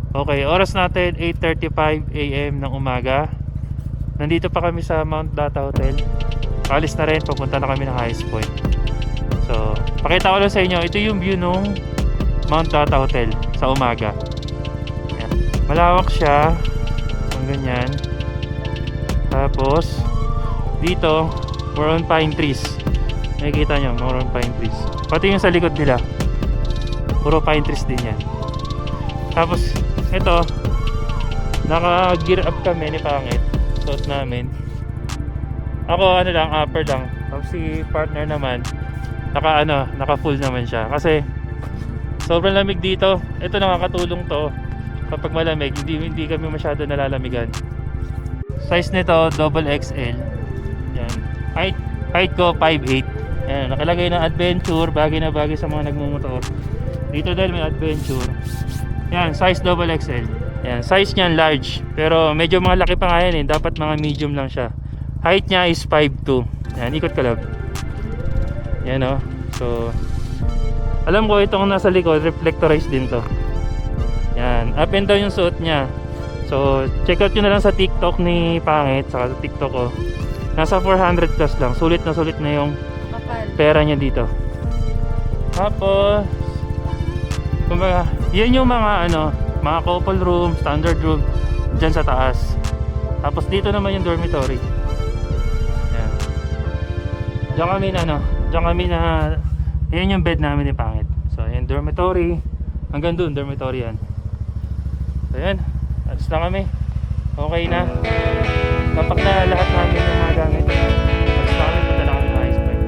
Okay, oras natin 8:35 AM ng umaga. Nandito pa kami sa Mount Data Hotel. Alis na rin, papunta na kami ng Highest Point. So, pakita ko lang sa inyo, ito yung view nung Mount Data Hotel sa umaga. Ayan. Malawak siya, ang ganyan. Tapos, dito, more on pine trees. Nakikita nyo, more on pine trees. Pati yung sa likod nila, puro pine trees din yan. Tapos, ito, naka-gear up kami ni Pangit. Suot namin. Ako, ano lang, upper lang. Tapos si partner naman, naka full naman siya. Kasi, sobrang lamig dito. Ito nakakatulong to. Kapag malamig, hindi kami masyado nalalamigan. Size nito, double XL. Yan. Height ko, 5'8". Yan, nakalagay na adventure, bagay na bagay sa mga nagmumotor. Dito dahil may adventure. Yan, size double XL. Yan, size niyan large. Pero medyo mga laki pa nga yan eh. Dapat mga medium lang siya. Height niya is 5'2". Yan, ikot ka lang. Yan o. So, alam ko itong nasa likod, reflectorized din to. Yan, up and down yung suot niya. So, check out nyo na lang sa TikTok ni Pangit, saka sa TikTok ko. Nasa 400 plus lang. Sulit na yung pera niya dito. Tapos, kumbaga, yan yung mga mga couple room, standard room dyan sa taas. Tapos dito naman yung dormitory. Yan. Diyan kami na yan yung bed namin ni Pangit. So, yan dormitory. Hanggang dun, dormitory yan. So, yan. Alis na kami. Okay na. Kapag na lahat namin yung mga gamit, alis na kami. Punta na kami ng Highest Point.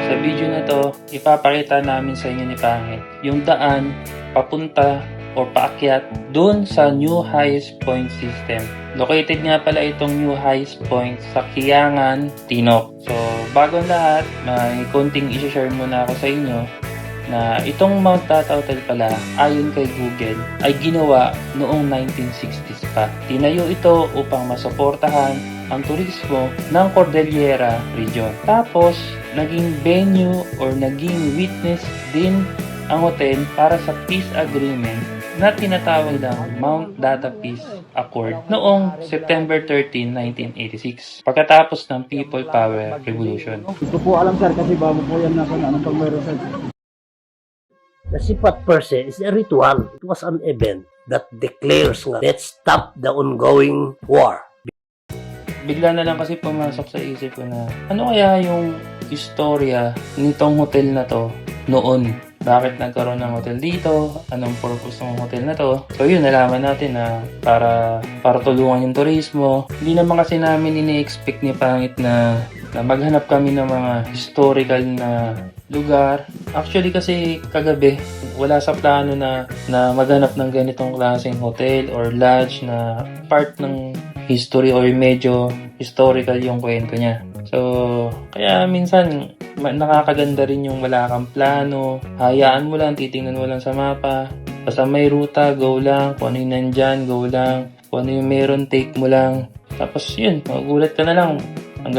Sa video na to, ipapakita namin sa inyo ni Pangit yung daan papunta o paakyat dun sa New Highest Point system. Located nga pala itong New Highest Point sa Kiangan, Tinok. So, bago ang lahat, may konting i-share muna ako sa inyo na itong Mount Data Hotel pala, ayon kay Google, ay ginawa noong 1960s pa. Tinayo ito upang masuportahan ang turismo ng Cordillera region. Tapos, naging venue or naging witness din ang hotel para sa peace agreement na tinatawag ng Mount Data Peace Accord noong September 13, 1986 pagkatapos ng People Power Revolution. Gusto po alam sir kasi bago po yan nasa pag mayroon sir. The Sipat per se is a ritual. It was an event that declares nga, let's stop the ongoing war. Bigla na lang kasi pumasok sa isip ko na ano kaya yung istorya nitong hotel na to noon? Bakit nagkaroon ng hotel dito? Anong purpose ng hotel na to? So yun, nalaman natin na para tulungan yung turismo. Hindi naman kasi namin ini-expect ni Pangit na maghanap kami ng mga historical na lugar. Actually kasi kagabi, wala sa plano na maghanap ng ganitong klaseng hotel or lodge na part ng history or medyo historical yung kwento niya. So, kaya minsan nakakaganda rin yung wala kang plano. Hayaan mo lang, titingnan mo lang sa mapa. Basta may ruta, go lang. Kung ano yung nandyan, go lang. Kung ano yung meron, take mo lang. Tapos yun, magugulat ka na lang. Ang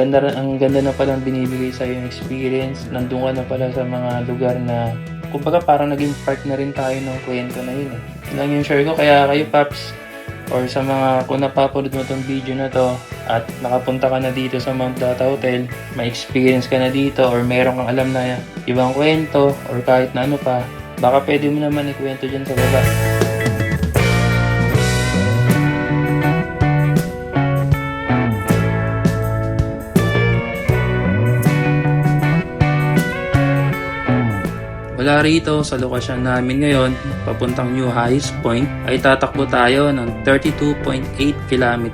ganda na palang binibigay sa yung experience. Nandun ka na pala sa mga lugar na kumbaga parang naging part na rin tayo ng kwento na yun eh. Yun lang yung share ko. Kaya kayo Paps, or sa mga kung napapanood mo tong video na to at nakapunta ka na dito sa Mount Data Hotel, may experience ka na dito or meron kang alam na ibang kwento or kahit na ano pa, baka pwede mo naman ikwento dyan sa baba. Mula rito sa lokasyon namin ngayon, papuntang New Highest Point, ay tatakbo tayo ng 32.8 km.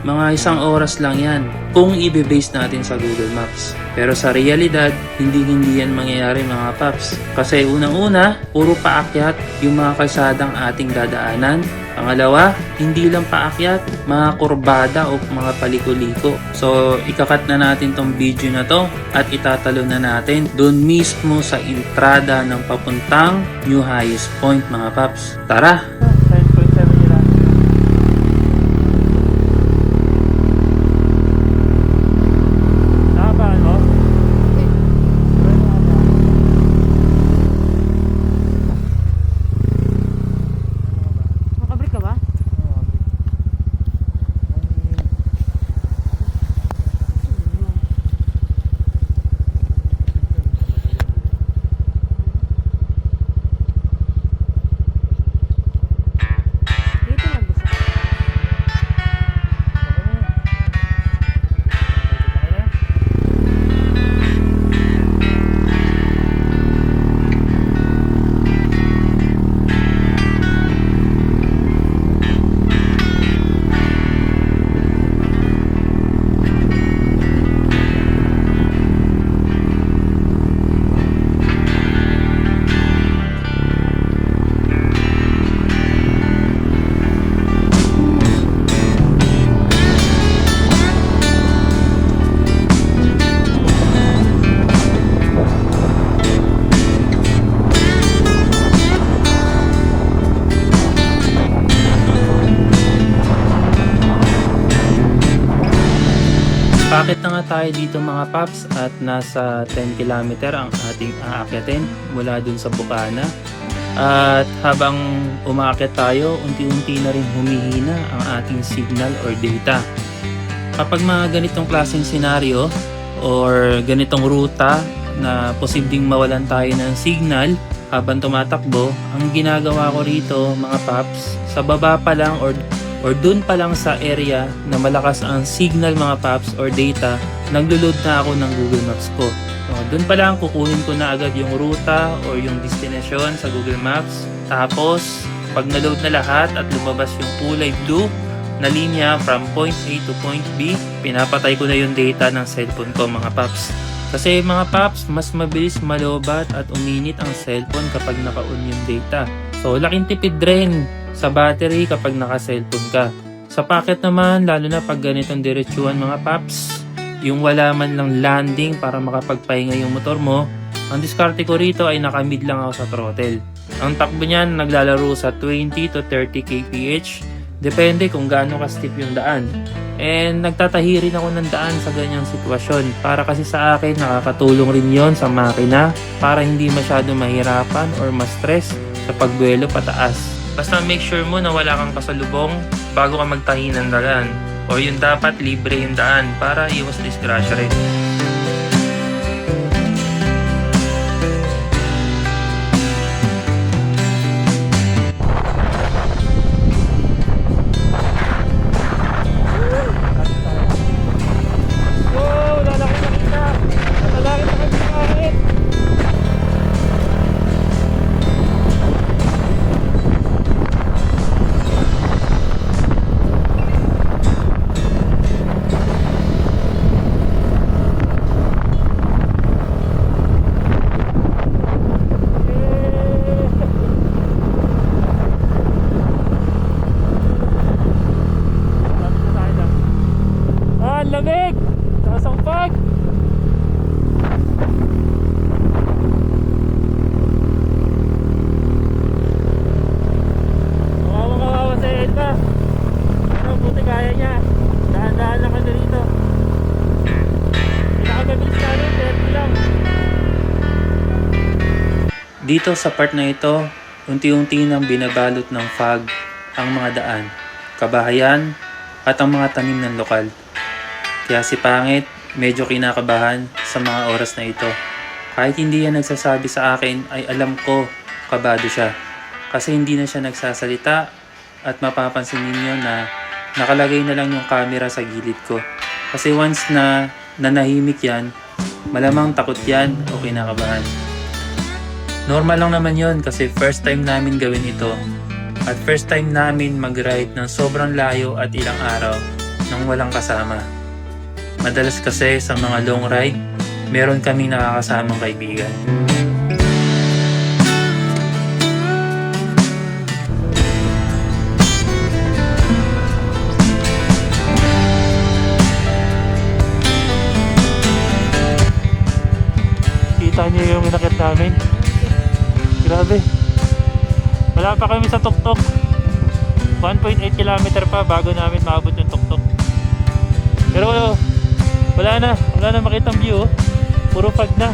Mga isang oras lang yan kung i-base natin sa Google Maps. Pero sa realidad, hindi yan mangyayari mga paps. Kasi unang-una, puro paakyat yung mga kalsadang ating dadaanan. Pangalawa, hindi lang paakyat, mga kurbada o mga paliko-liko. So, ikakat na natin tong video na to at itatalo na natin doon mismo sa entrada ng papuntang New Highest Point mga paps. Tara! 10.7 nila. Tama, no? tayo dito mga paps at nasa 10 kilometer ang ating aakyatin mula dun sa Bukana. At habang umaakyat tayo, unti-unti na rin humihina ang ating signal or data. Kapag mga ganitong klaseng senaryo or ganitong ruta na posibleng mawalan tayo ng signal habang tumatakbo, ang ginagawa ko rito mga paps, sa baba pa lang or dun pa lang sa area na malakas ang signal mga paps or data, naglo-load na ako ng Google Maps ko. So, dun pa lang kukunin ko na agad yung ruta or yung destination sa Google Maps. Tapos, pag na-load na lahat at lumabas yung kulay blue na linya from point A to point B, pinapatay ko na yung data ng cellphone ko mga paps. Kasi mga paps, mas mabilis malobat at uminit ang cellphone kapag naka-on yung data. So, laking tipid rin sa battery kapag naka-cellphone ka. Sa packet naman, lalo na pag ganitong diretsuhan mga paps, yung wala man lang landing para makapagpahinga yung motor mo, ang diskarte ko rito ay naka-mid lang ako sa throttle. Ang takbo niyan naglalaro sa 20 to 30 kph, depende kung gaano ka-steep yung daan. And nagtatahi rin ako ng daan sa ganyang sitwasyon para kasi sa akin nakakatulong rin yon sa makina para hindi masyado mahirapan or ma-stress sa pagbuelo pataas. Basta make sure mo na wala kang kasalubong bago ka magtahi ng daan. O yung dapat libre yung daan para iwas disgrasya rin. Wow! Wala na akong nakita! Natalangin na kami sa akin! Lamig! Nasampag! Kawawa sa Edna. Ano, buti kaya niya. Dahan-dahan lang kami rito. Pinakababilis namin, 30 lang. Dito sa part na ito, unti-unti nang binabalot ng fog ang mga daan, kabahayan at ang mga tanim ng lokal. Kaya si Pangit, medyo kinakabahan sa mga oras na ito. Kahit hindi yan nagsasabi sa akin, ay alam ko kabado siya. Kasi hindi na siya nagsasalita at mapapansin ninyo na nakalagay na lang yung camera sa gilid ko. Kasi once na nanahimik yan, malamang takot yan o kinakabahan. Normal lang naman yon kasi first time namin gawin ito. At first time namin mag-ride ng sobrang layo at ilang araw nang walang kasama. Madalas kasi sa mga long ride, meron kaming nakakasamang kaibigan. Kita niyo yung inakit namin? Grabe. Wala pa kami sa tuktok. 1.8 km pa bago namin maabot yung tuktok. Pero wala na makitang view, puro fog na.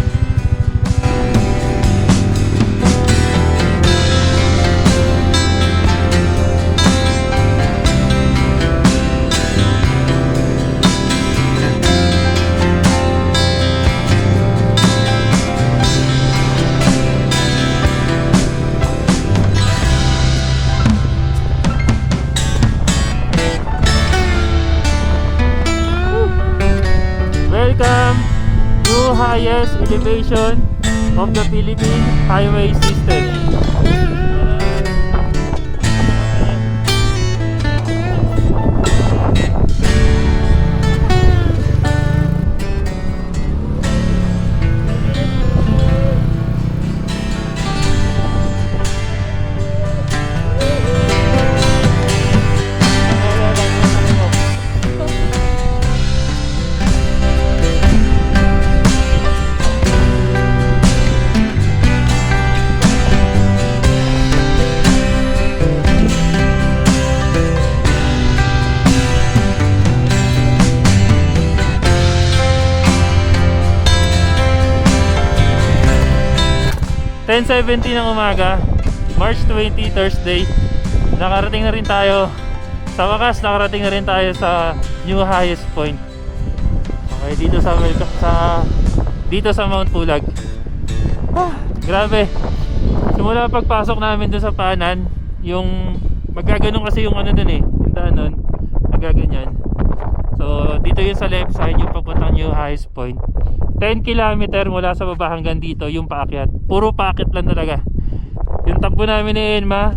Welcome to highest elevation of the Philippine highway system. 10:17 ng umaga, March 20, Thursday. Nakarating na rin tayo. Sa wakas, nakarating na rin tayo sa new highest point. Okay, dito sa Mount Pulag. Grabe. Simula pagpasok namin dun sa paanan, yung magaganon kasi yung ano dun yung daan nun, nagaganyan. So dito yung sa left side, yung papuntang new highest point. 10 km mula sa baba hanggang dito yung paakyat. Puro paakyat lang talaga. Yung takbo namin ni Enma,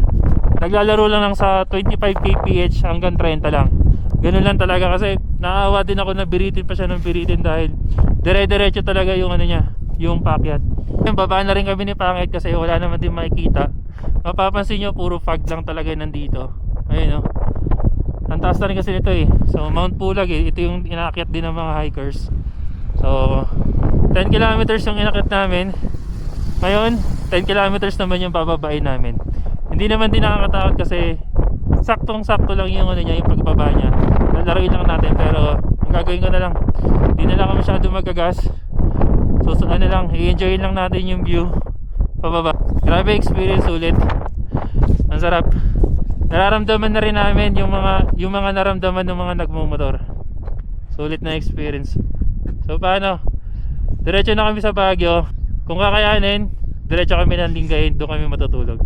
naglalaro lang sa 25 kph hanggang 30 lang. Ganun lang talaga kasi naawa din ako na biritin pa siya ng biritin dahil dire-diretso talaga yung ano niya, yung paakyat. Baba na rin kami ni Pangit kasi wala naman din makikita. Mapapansin nyo, puro fog lang talaga nandito. Ayun, no? Ang taas na rin kasi nito So Mount Pulag ito yung inaakyat din ng mga hikers. So 10 kilometers yung inakyat namin. Ngayon 10 kilometers naman yung bababain namin. Hindi naman din nakakatakot kasi saktong sakto lang yung ano niya, yung pagbaba niya. Lalaroin lang natin pero ang gagawin ko na lang, hindi na lang ako masyado magagas. So ano lang, i-enjoy lang natin yung view pababa. Grabe experience ulit. Ang sarap. Nararamdaman na rin namin yung mga naramdaman ng mga nagmumotor. Sulit na experience. So paano? Diretso na kami sa Baguio. Kung kakayanin, diretso kami ng Lingayen, doon kami matutulog.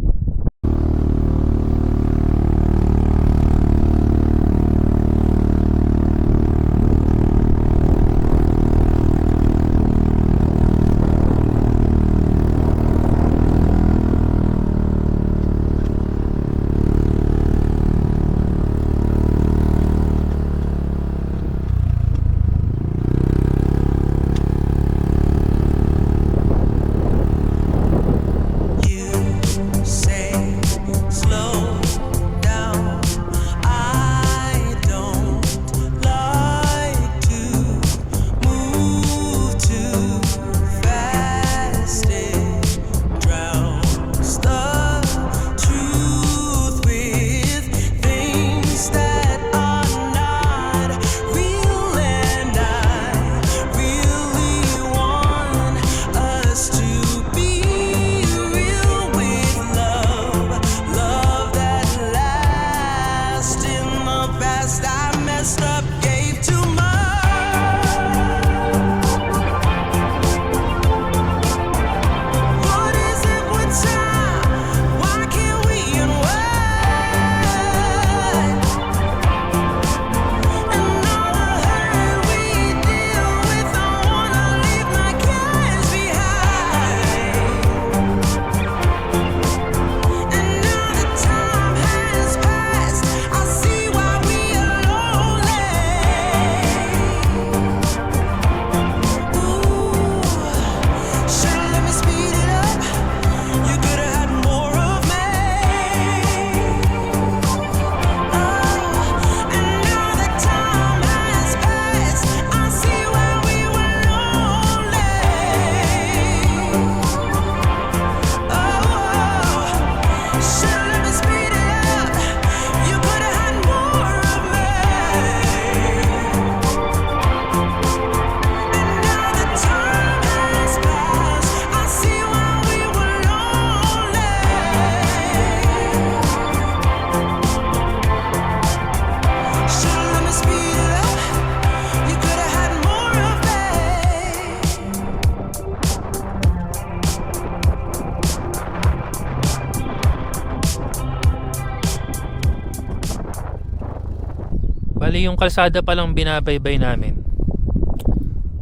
Bali yung kalsada palang binabaybay namin,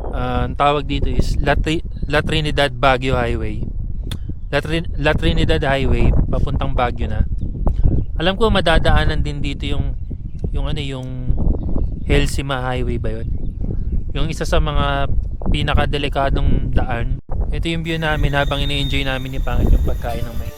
ang tawag dito is La Trinidad Baguio Highway. La Trinidad Highway papuntang Baguio na. Alam ko madadaanan din dito yung Helsima Highway ba yun? Yung isa sa mga pinakadelikadong daan. Ito yung view namin habang ini-enjoy namin ni Pangit yung pagkain ng may.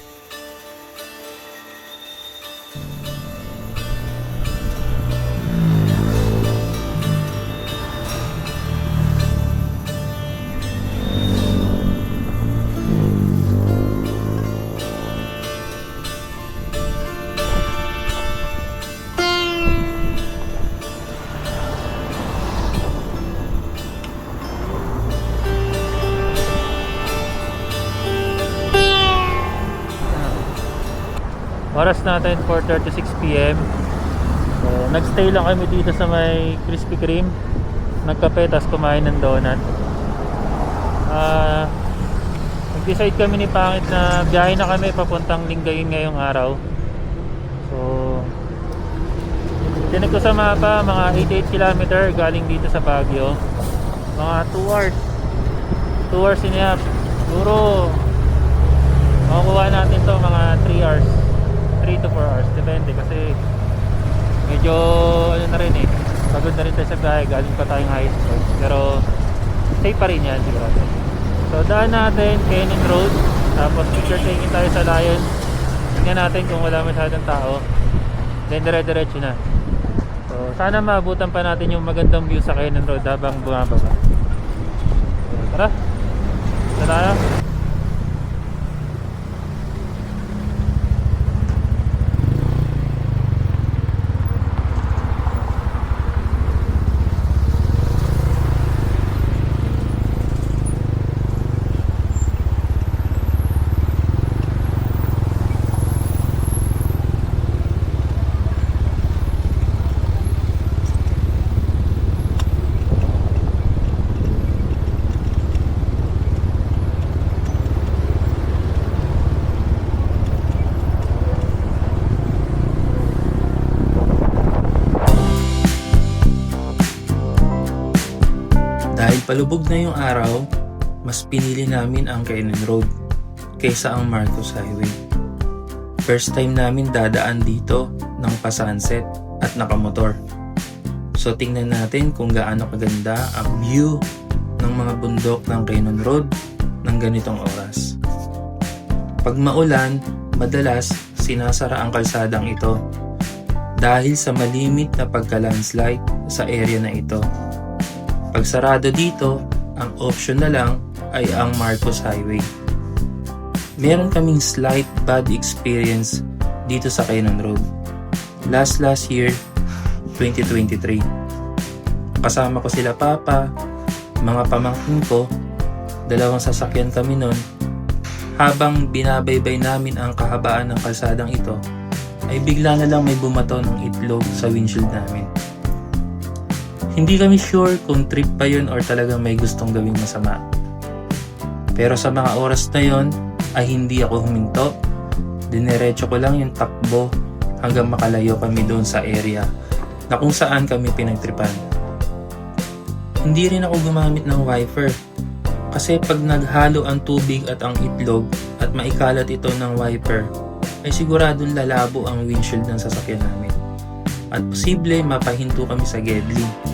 Oras natin 4:36 PM. So, nagstay lang kami dito sa may Krispy Kreme. Nagkape, tas kumain ng donut. Nag-decide kami ni Pangit na biyahe na kami papuntang Lingayen ngayong araw. So, tinig ko sa mapa, mga 88 km galing dito sa Baguio. Mga 2 hours. 2 hours and a half. Siguro, makukuha natin to mga 3 hours. 3 to 4 hours. Depende kasi medyo ano na rin eh. Pagod na rin tayo sa biyahe. Galing pa tayong high school. Pero safe pa rin yan siguro. So daan natin Canyon Road. Tapos picture taking tayo sa Lion. Tingnan natin kung wala masyadong tao. Then dire-diretso na. So sana maabutan pa natin yung magandang view sa Canyon Road habang bumababa. So, tara. Tara. Dahil palubog na yung araw, mas pinili namin ang Canyon Road kaysa ang Marcos Highway. First time namin dadaan dito ng pa-sunset at nakamotor. So tingnan natin kung gaano kaganda ang view ng mga bundok ng Canyon Road ng ganitong oras. Pag maulan, madalas sinasara ang kalsadang ito dahil sa malimit na pagka-landslide sa area na ito. Pag sarado dito, ang option na lang ay ang Marcos Highway. Meron kaming slight bad experience dito sa Canyon Road. Last year, 2023. Kasama ko sila Papa, mga pamangkin ko, 2 sasakyan kami nun. Habang binabaybay namin ang kahabaan ng kalsadang ito, ay bigla na lang may bumato ng itlog sa windshield namin. Hindi kami sure kung trip pa yun or talagang may gustong gawing masama. Pero sa mga oras na yon ay hindi ako huminto. Dinerecho ko lang yung takbo hanggang makalayo kami doon sa area na kung saan kami pinagtripan. Hindi rin ako gumamit ng wiper kasi pag naghalo ang tubig at ang itlog at maikalat ito ng wiper ay siguradong lalabo ang windshield ng sasakyan namin. At posible mapahinto kami sa Gedli.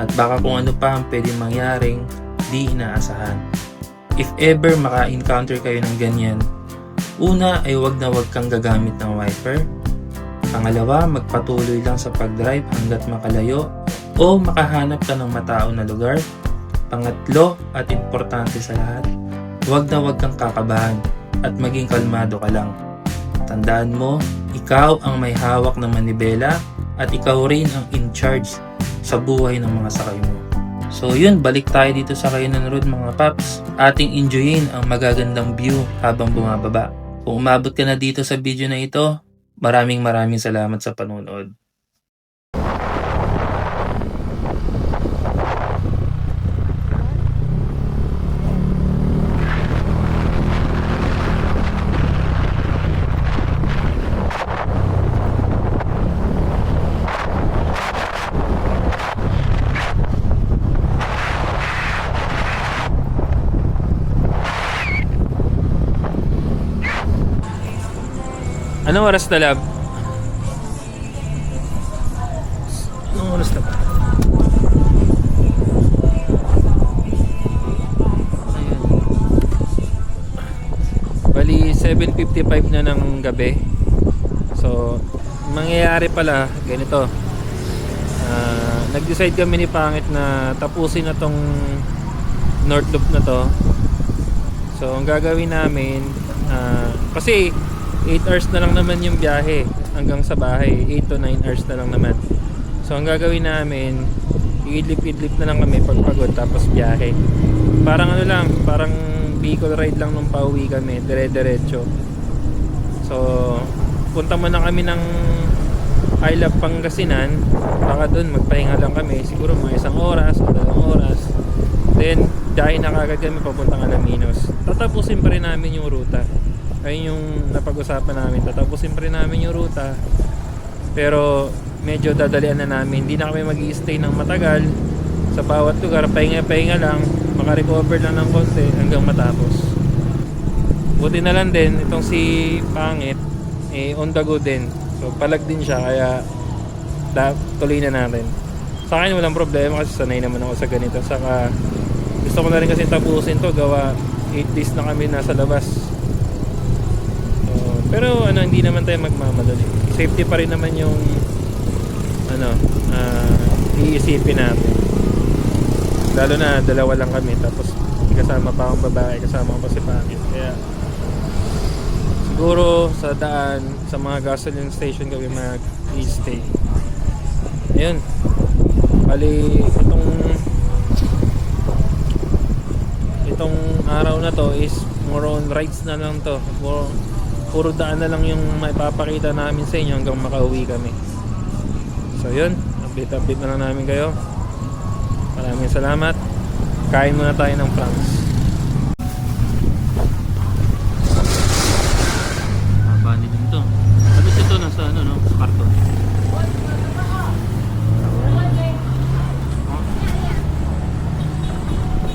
At baka kung ano pa ang pwedeng mangyaring di inaasahan. If ever maka-encounter kayo ng ganyan, una ay wag na wag kang gagamit ng wiper. Pangalawa, magpatuloy lang sa pag-drive hanggat makalayo o makahanap ka ng matao na lugar. Pangatlo at importante sa lahat, wag na wag kang kakabahan at maging kalmado ka lang. Tandaan mo, ikaw ang may hawak ng manibela at ikaw rin ang in charge sa buhay ng mga sakay mo. So yun, balik tayo dito sa Canyon Road mga paps. Ating enjoyin ang magagandang view habang bumababa. Kung umabot ka na dito sa video na ito, maraming salamat sa panonood. Anong oras na, lab? Anong oras na ba? Ayan. Bali 7:55 na ng gabi. So mangyayari pala ganito. Nag-decide kami ni Pangit na tapusin na tong North Loop na to. So ang gagawin namin kasi 8 hours na lang naman yung biyahe hanggang sa bahay. 8 to 9 hours na lang naman. So ang gagawin namin, iidlip-idlip na lang kami pagpagod tapos biyahe. Parang ano lang, parang Bicol ride lang nung pauwi kami, dire-diretso. So punta muna kami ng I Love Pangasinan. Baka doon magpahinga lang kami, siguro mga 1 oras o 2 oras. Then dahil na kagad kami papuntang Alaminos. Tatapusin pa rin namin yung ruta. Ayun yung napag-usapan namin, tatapusin pa rin namin yung ruta. Pero medyo dadalian na namin. Hindi na kami mag-i-stay ng matagal sa bawat lugar. Pahinga-pahinga lang, makarecover lang ng konti hanggang matapos. Buti na lang din itong si Pangit on the go din. So palag din siya, kaya tuloy na natin. Sa akin walang problema kasi sanay naman ako sa ganito. Saka gusto ko na rin kasi tapusin to, gawa 8 days na kami nasa labas. So, pero hindi naman tayo magmamadali. Safety pa rin naman yung iisipin natin. Lalo na dalawa lang kami, tapos kasama pa akong babae, kasama ko pa si Pangit. Kaya siguro sa daan, sa mga gasoline station kami mag-stay. Ayun. Bali, itong araw na to is more on rides na lang to. Puro daan na lang yung maipapakita namin sa inyo hanggang makauwi kami. So yun, update na lang namin kayo. Maraming salamat. Kain muna tayo ng Franks. Bani din to. Tapos ito nasa sa karton.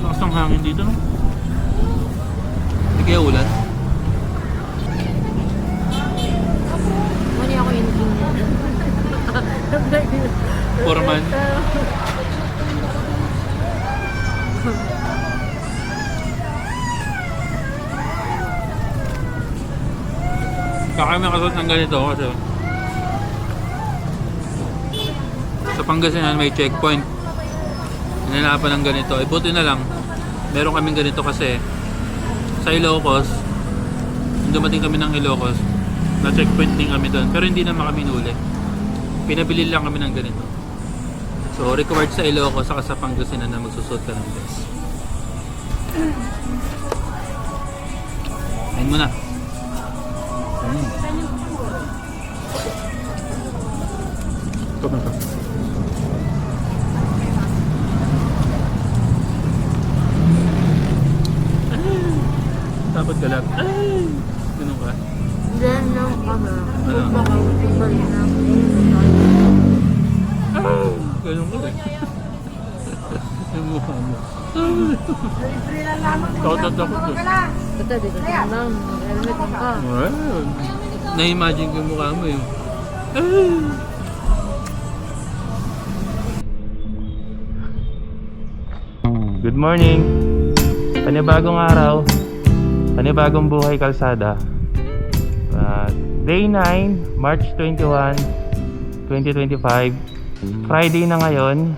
Lakas ng hangin dito, no? Hindi kaya ulan. Mali ako yung Foreman. Kaya may kasot ng ganito kasi sa Pangasinan may checkpoint. Hinanapan ng ganito. Buti na lang meron kaming ganito kasi sa Ilocos, nung dumating kami ng Ilocos, na checkpoint din kami doon, pero hindi naman kami nuli. Pinabili lang kami ng ganito. So required sa Ilocos saka sa Pangasinan na magsusot ka ng vest. Ayun muna. Ito na ito. Dapat galag. Ay! Ganun ka? Diyan lang kami. Ano? Baka utibal na. Ganun ka eh. Yung mukha mo. Takot ko. Ito, dito na lang. Helmet lang ka. Na-imagine ko yung mukha mo yun. Good morning. Panibagong araw. Panibagong buhay kalsada. Day 9, March 21, 2025. Friday na ngayon.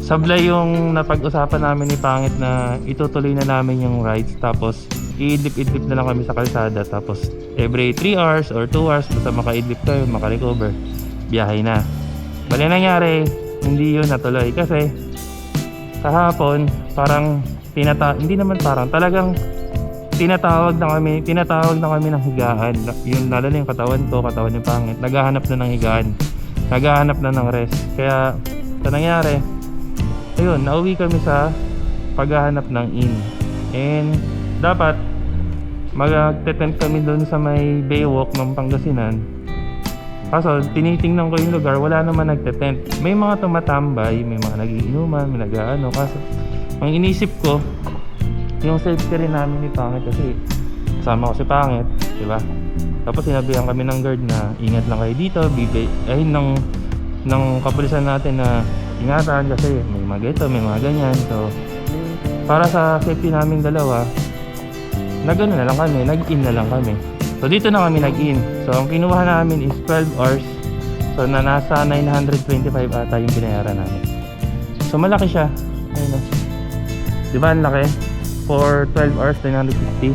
Sablay yung napag-usapan namin ni Pangit na itutuloy na namin yung rides. Tapos iidlip-idlip na lang kami sa kalsada. Tapos every 3 hours or 2 hours basta makaidlip kayo, makarecover, biyahe na. Bali nangyari, hindi yun natuloy kasi kahapon parang hindi naman parang talagang tinatawag na kami ng higaan. Yung lalo na yung katawan ni Pangit, naghahanap na ng higaan, naghahanap na ng rest. Kaya sa nangyari, ayun, nauwi kami sa paghahanap ng inn. And dapat mag-tent kami doon sa may Baywalk ng Pangasinan. Kaso tinitingnan ko yung lugar, wala naman nagte-tent. May mga tumatambay, may mga nagiinuman, may nag-aano. Kaso ang inisip ko, yung safety rin namin ni Pangit kasi kasama ko si Pangit, di ba? Tapos sinabihan kami ng guard na ingat lang kayo dito, ng kapulisan natin na ingatan kasi may mga ganito, may mga ganyan. So para sa safety naming dalawa, nag-in na lang kami. So dito na kami nag-in. So ang kinuha namin is 12 hours. So na nasa 925 ata yung binayaran namin. So malaki siya. Ayun, di ba ang laki? For 12 hours, 950.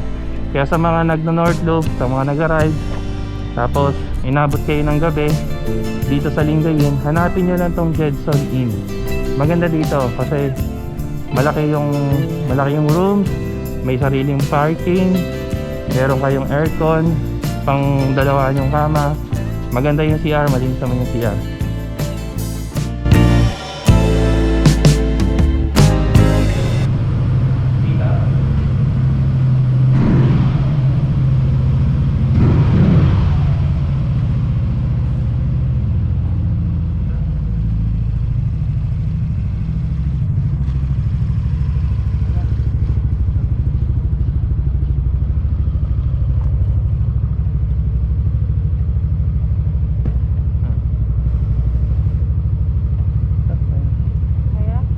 Kaya sa mga nagno-North Loop, sa mga nag-arrive, tapos inabot kayo ng gabi dito sa Lingayen, hanapin nyo lang tong Jedson Inn. Maganda dito kasi malaki yung rooms, may sariling parking, meron kayong aircon, pang dalawa yung kama, Maganda yung CR, malinis naman yung CR.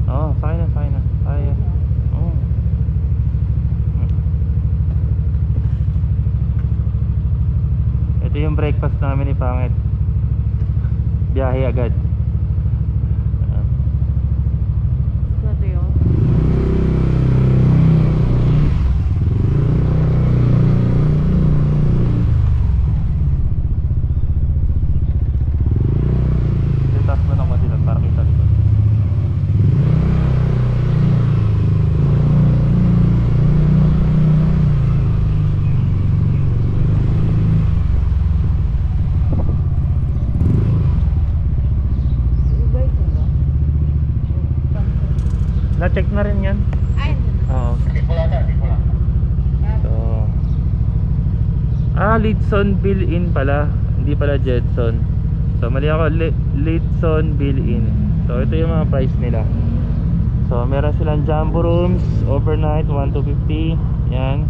Oo, sakay na. Kaya. Oo. Ito yung breakfast namin ni Pangit. Biyahe agad. Ito yun. Taas mo ng konti lang para kita likod. Na-check na rin yan. Ay, Oo. So, Lidson Bill-in pala. Hindi pala Jedson. So, mali ako. Lidson Bill-in. So, ito yung mga price nila. So, meron silang jumbo rooms, overnight, 1,250. Yan.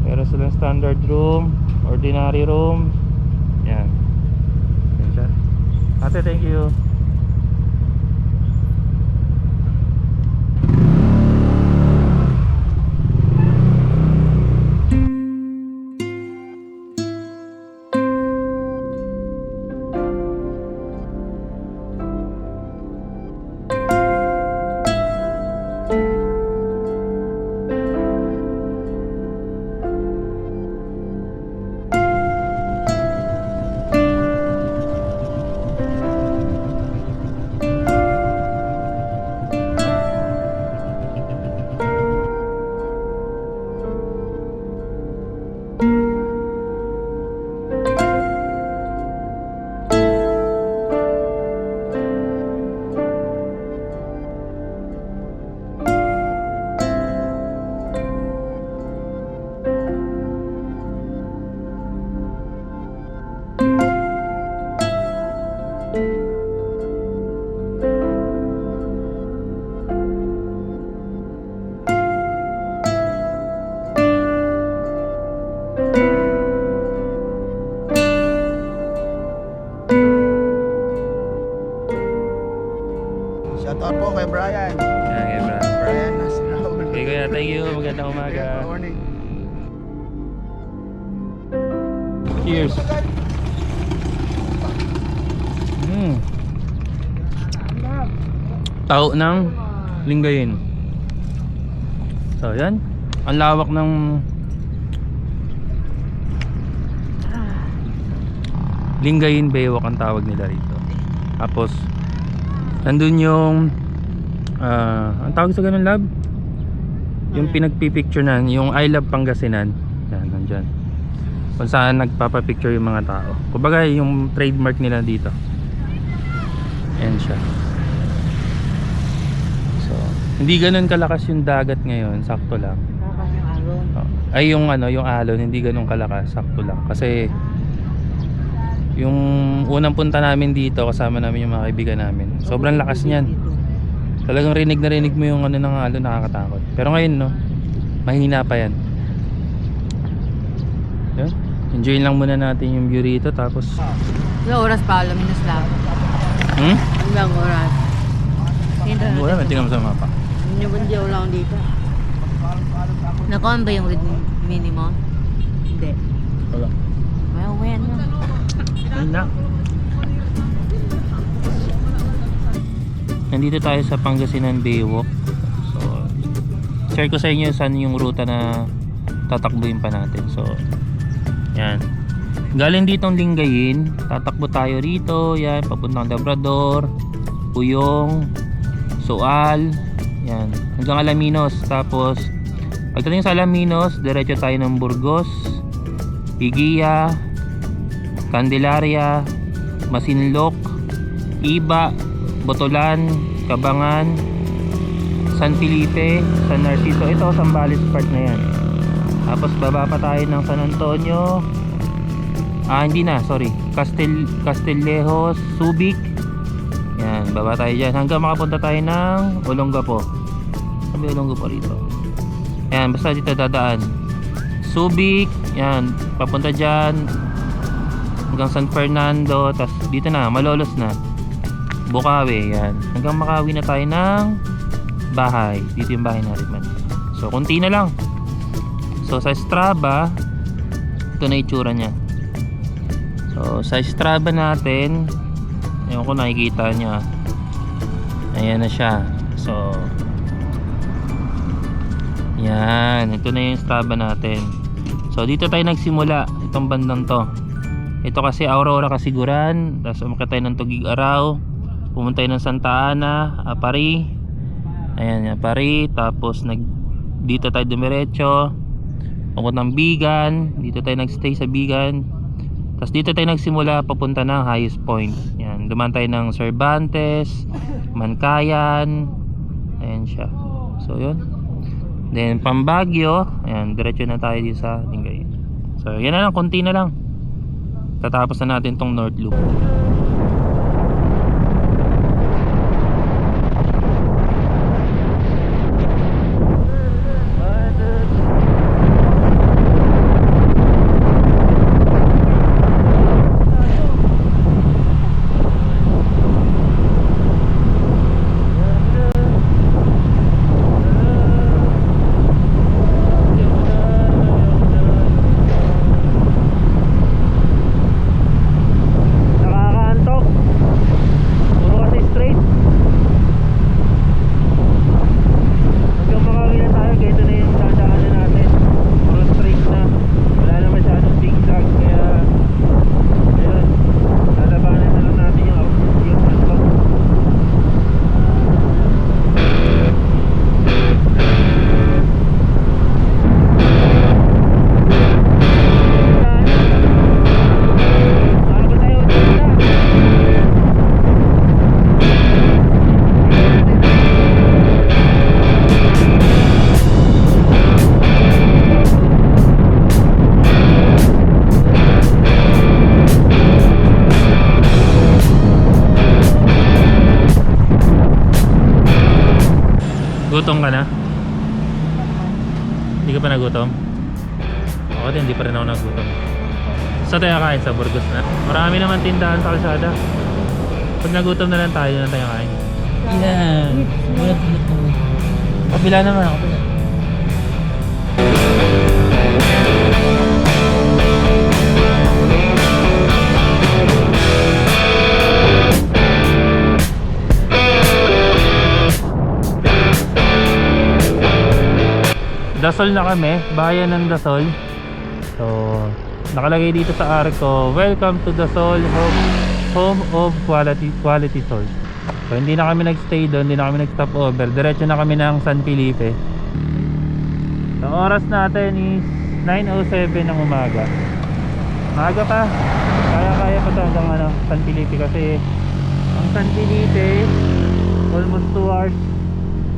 Meron silang standard room, ordinary room. Yan. Yan siya. Ate, thank you. Shoutout po kay Brian. Okay, bro. Brian Nasraul. Okay, kuya, thank you. Magandang umaga. Good morning. Cheers. Tao ng Lingayen. So, yan. Ang lawak ng Lingayen Baywalk ang tawag nila rito. Tapos nandun yung ang tawag sa ganun, lab? Yung pinagpipicture na, yung I Love Pangasinan. Yan, nandyan. Kung saan nagpapapicture yung mga tao. Kumbaga yung trademark nila dito. Ayan siya. So, hindi ganun kalakas yung dagat ngayon, sakto lang. Ay yung yung alon, hindi ganun kalakas, sakto lang. Kasi yung unang punta namin dito, kasama namin yung mga kaibigan namin, sobrang lakas niyan. Talagang rinig na rinig mo yung ng alon, nakakatakot. Pero ngayon, no, mahina pa yan. Yan. Enjoy lang muna natin yung view rito. Tapos ilang oras pa, alam minus lang. Ilang oras. wala, may tingnan mo sa mapa. Hindi lang dito. Nakuha ba yung read minimum? Hindi. Wala. Well, when yun. Ayun na. Nandito tayo sa Pangasinan Baywalk. So, share ko sa inyo saan yung ruta na tatakbuhin pa natin. So, yan. Galing ditong Lingayen, tatakbo tayo rito. Yan, papuntang Labrador, Puyong, Sual. Yan, hanggang Alaminos. Tapos, pagdating sa Alaminos, diretso tayo ng Burgos, Pigia, Candelaria, Masinloc, Iba, Botolan, Cabangan, San Felipe, San Narciso. Ito, Zambales part na yan. Tapos baba pa tayo ng San Antonio. Hindi na, sorry. Castillejos, Subic. Yan, baba tayo dyan. Hanggang makapunta tayo ng Olongapo. Sabi Olongapo rito. Yan, basta dito dadaan. Subic, yan, papunta dyan. Hanggang San Fernando. Tapos dito na, Malolos na. Bukawi, yan. Hanggang makawi na tayo ng bahay. Dito yung bahay natin man. So, kunti na lang. So, sa Strava, ito na itsura niya. So, sa Strava natin, ayun ko nakikita niya. Ayan na siya. So, yan. Ito na yung Strava natin. So, dito tayo nagsimula. Itong bandang to. Ito kasi Aurora Kasiguran. Tapos umakit tayo ng Tugig Araw. Pumunta tayo ng Santa Ana, Apari. Ayan, Apari. Tapos dito tayo dumiretso. Papunta ng Bigan. Dito tayo nagstay sa Bigan. Tapos dito tayo nagsimula papunta ng highest point. Yan, dumaan tayo ng Cervantes, Mankayan. Ayan siya. So yun. Then Pambagyo, ayan, diretso na tayo dito sa Tingay. So yan na lang, konti na lang. Tatapos na natin tong North Loop. Gutom ka na? Hindi ka pa nagutom? Ako din, hindi pa rin ako nagutom. Saan tayo kain? Sa Burgos na? Marami naman tindahan sa kalsada. Pag nagutom na lang tayo, na tayo kain. Yan! Kapila naman, kapila. Dasol na kami, bayan ng Dasol. So, nakalagay dito sa Arco, welcome to Dasol, home of quality salt. So, hindi na kami nagstay doon, hindi na kami nag-stop over. Diretso na kami ng San Felipe. So, oras natin is 9:07 ng umaga. Maaga pa. Kaya pa ito hanggang San Felipe kasi ang San Felipe almost 2 hours,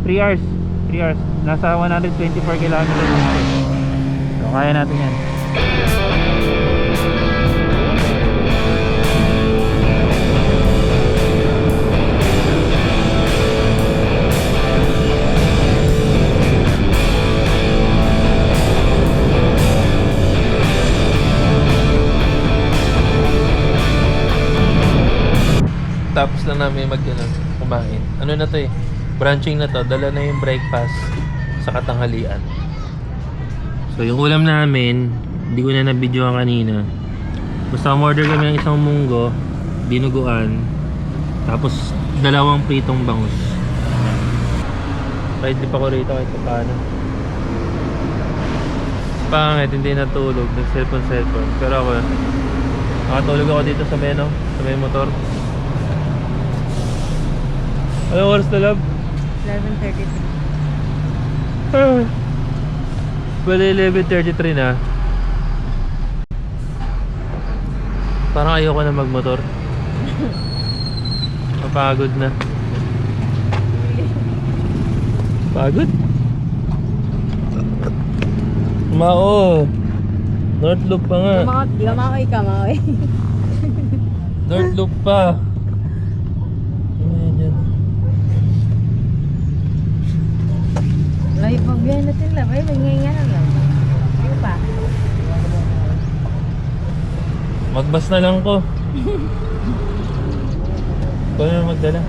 3 hours. Nasa 124 kilometers. So kaya natin yan. Tapos lang namin kumain. Ano na to eh? Branching na to, dala na yung breakfast sa katanghalian. So yung ulam namin, hindi ko na nabidyoan kanina. Basta order kami ng isang munggo, dinuguan, tapos 2 pritong bangus. Kahit di pa ko rito kahit paano. Pangit, hindi natulog, nag-cellphone. Pero ako, nakatulog ako dito sa may motor. Anong oras na, love? 11:33. Bale 11:33 na. Parang ayoko na magmotor. Mapagod na. Pagod? Mao. North Loop pa nga. Kamay. North Loop pa. Ayan, yan. Lahi pagbiyahin natin lang. Ay, mangyayang lang. Ano pa? Magbas na lang ko. Ikaw na magdala.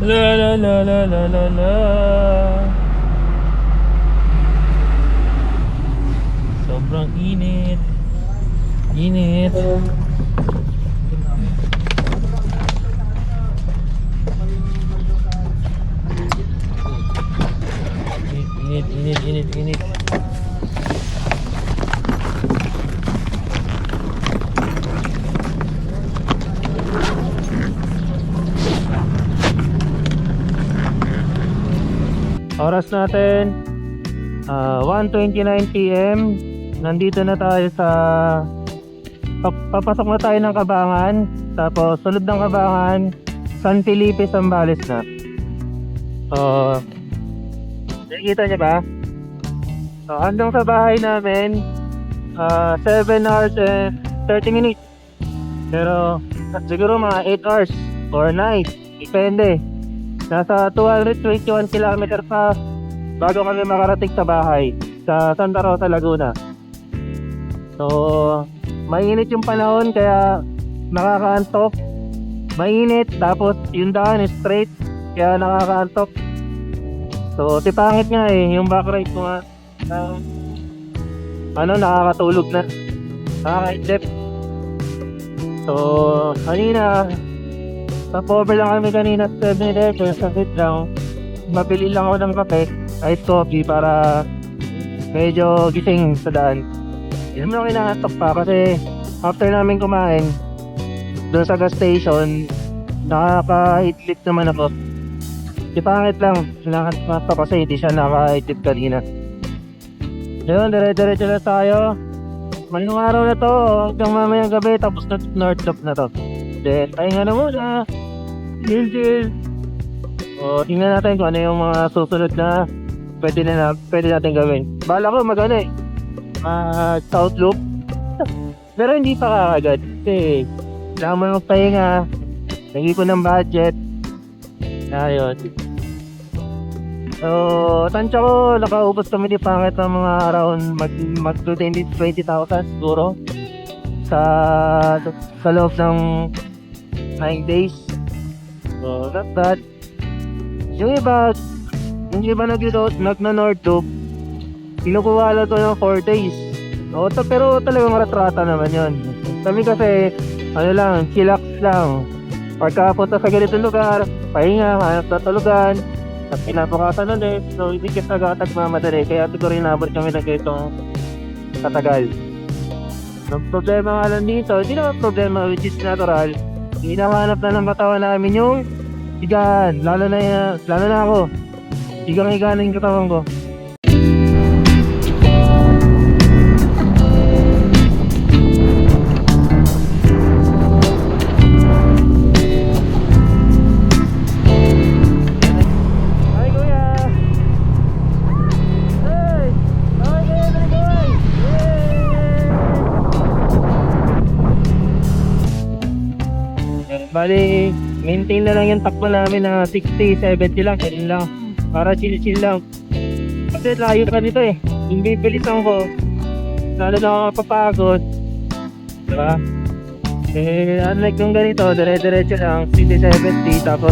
La la la la la la la. Sobrang init. Init. Init. Oras natin 1:29 PM. Nandito na tayo sa papasok na tayo ng Kabangan. Tapos sunod ng Kabangan, San Felipe, Zambales na. Nakikita niyo ba? So, hanggang sa bahay namin 7 hours and 30 minutes. Pero siguro mga 8 hours or 9, depende. Nasa 221 km pa bago kami makarating sa bahay sa Santa Rosa, Laguna. So, mainit yung panahon kaya nakakaantok. Mainit tapos yung daan is straight kaya nakakaantok. So, tipangit nga yung backride ko nga. Nakakatulog na. Nakakaidlip. So, kanina pa-over lang kami kanina sa 7-Eleven sa sit lang. Mabili lang ako ng kape, iced coffee para medyo gising sa daan. Hindi mo lang kinahatok pa kasi after namin kumain doon sa gas station, nakaka-idlip naman ako. Di pangit lang, nakaka-idlip kasi hindi siya nakaka-idlip kanina. Ngayon, dire-diretso na tayo. Maling araw na to hanggang mamayang gabi tapos na North Loop na to. Then, pahinga na muna. Chill. O, tingnan natin kung ano yung mga susunod na pwede natin gawin. Bala ko South Loop. Pero hindi pa kagad. Kasi, kailangan mo magpahinga. Nag-ipon ng budget. Ayun. So, tansya ko, nakaubos kami ni Pangit ng mga around mag-20,000 siguro. Sa loob ng 9 days. So, not bad. Yung iba nag-North Loop, kinukuha lang to ng 4 days. Pero talagang ratrata naman yun. Kami kasi, chillax lang. Pagkapunta sa ganitong lugar, pahinga, hanap na tulugan, at pinabukasan ulit. So, hindi kita nagmadali. Kaya siguro inabot kami na ganitong katagal. Ang problema nga lang dito, hindi naman problema which is natural. Hinahanap na ng katawan namin yung higaan. Lalo na ako. Higang-higa na yung katawan ko. Hi kuya! Hey! Hi kuya! Bali, maintain na lang yung takbo namin na 60, 70 lang, ganun lang. Para chill-chill lang. Kasi layo ka nito yung bibilisan ko, lalo na ako mapapagod. Diba? Unlike nung ganito, dire-diretso lang, 60, 70, tapos